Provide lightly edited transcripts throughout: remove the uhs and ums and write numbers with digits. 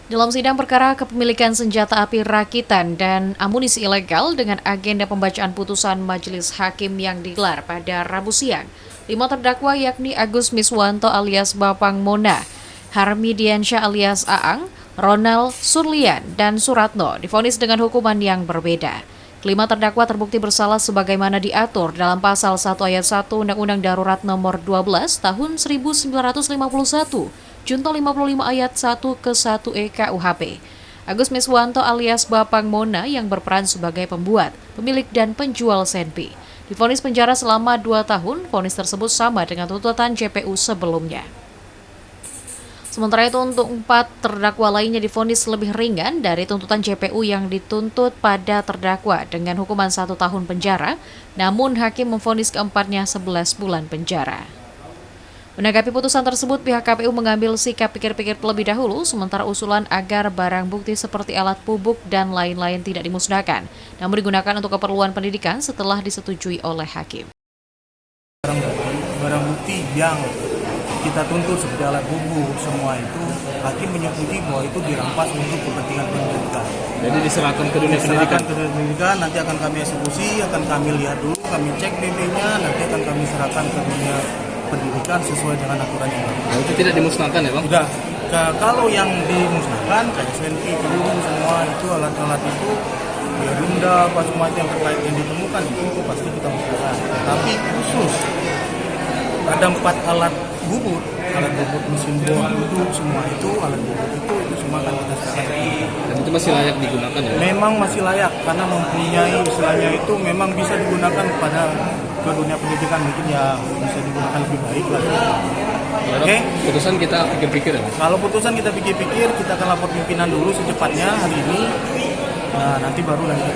Dalam sidang perkara kepemilikan senjata api rakitan dan amunisi ilegal dengan agenda pembacaan putusan Majelis Hakim yang digelar pada Rabu siang, 5 terdakwa yakni Agus Miswanto alias Bapang Mona, Harmi Diansyah alias Aang, Ronald Surlian, dan Suratno divonis dengan hukuman yang berbeda. Kelima terdakwa terbukti bersalah sebagaimana diatur dalam pasal 1 ayat 1 Undang-Undang Darurat Nomor 12 Tahun 1951, Junto 55 ayat 1 ke 1 KUHP. Agus Miswanto alias Bapang Mona yang berperan sebagai pembuat, pemilik dan penjual senpi divonis penjara selama 2 tahun. Vonis tersebut sama dengan tuntutan JPU sebelumnya. Sementara itu untuk 4 terdakwa lainnya divonis lebih ringan dari tuntutan JPU yang dituntut pada terdakwa dengan hukuman 1 tahun penjara, namun hakim memvonis keempatnya 11 bulan penjara. Menanggapi putusan tersebut, pihak KPU mengambil sikap pikir-pikir terlebih dahulu, sementara usulan agar barang bukti seperti alat pupuk dan lain-lain tidak dimusnahkan, namun digunakan untuk keperluan pendidikan setelah disetujui oleh hakim. Barang bukti yang kita tuntut seperti alat bubuk semua itu, hakim menyetujui bahwa itu dirampas untuk kepentingan pendidikan. Jadi diserahkan ke dunia pendidikan, nanti akan kami eksekusi, akan kami lihat dulu, kami cek BB-nya, nanti akan kami serahkan ke dunia pendidikan sesuai dengan aturan yang berlaku. Nah, itu tidak dimusnahkan ya Bang? Tidak. Kalau yang dimusnahkan, kayak senpi, peluru, semua itu alat-alat itu, ya benda, apa semua yang terkait yang ditemukan itu pasti kita musnahkan. Tapi khusus ada 4 alat bubut mesin bor duduk, semua itu alat bubut itu semua kan kita serahkan. Dan itu masih layak digunakan ya? Memang masih layak karena mempunyai istilahnya itu memang bisa digunakan pada ke dunia pendidikan, mungkin ya bisa digunakan lebih baik lah. Oke. Putusan kita pikir-pikir ya? Kalau putusan kita pikir-pikir, kita akan lapor pimpinan dulu secepatnya hari ini. Nah, nanti baru lanjut.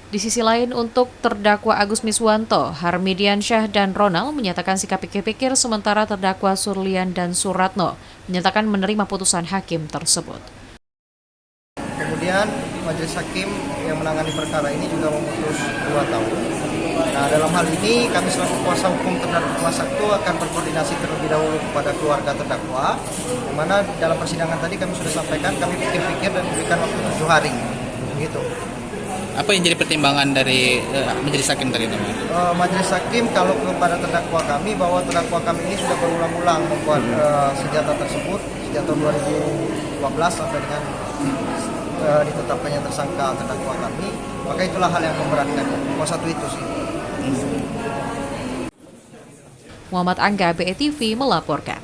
Di sisi lain, untuk terdakwa Agus Miswanto, Harmi Diansyah, dan Ronald menyatakan sikap pikir-pikir, sementara terdakwa Surlian dan Suratno menyatakan menerima putusan hakim tersebut. Kemudian Majelis Hakim yang menangani perkara ini juga memutus 2 tahun. Nah, dalam hal ini kami selaku kuasa hukum terdakwa 1 akan berkoordinasi terlebih dahulu kepada keluarga terdakwa, di mana dalam persidangan tadi kami sudah sampaikan kami pikir-pikir dan memberikan waktu 7 hari. Begitu. Apa yang jadi pertimbangan dari Majelis Hakim tadi teman? Majelis Hakim kalau kepada terdakwa kami bahwa terdakwa kami ini sudah berulang-ulang membuat senjata tersebut sejak tahun 2012 sampai dengan ditetapkannya tersangka terdakwa kami, maka itulah hal yang memberatkan. Satu itu sih. Muhammad Angga, BETV melaporkan.